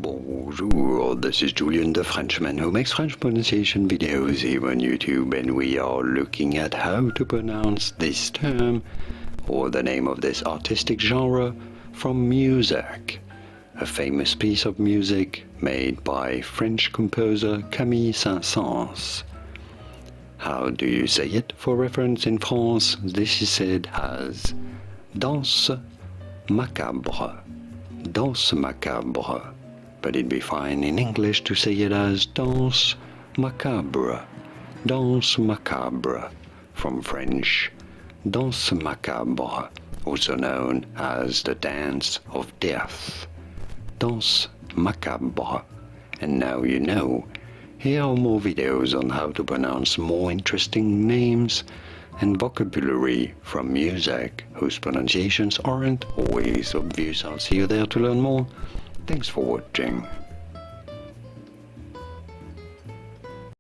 Bonjour, this is Julien the Frenchman who makes French pronunciation videos here on YouTube, and we are looking at how to pronounce this term or the name of this artistic genre from music, a famous piece of music made by French composer Camille Saint-Saëns. How do you say it? For reference, in France, this is said as danse macabre, danse macabre. But it'd be fine in English to say it as danse macabre, danse macabre, from French, danse macabre, also known as the dance of death, danse macabre. And now you know. Here are more videos on how to pronounce more interesting names and vocabulary from music whose pronunciations aren't always obvious. I'll see you there to learn more. Thanks for watching.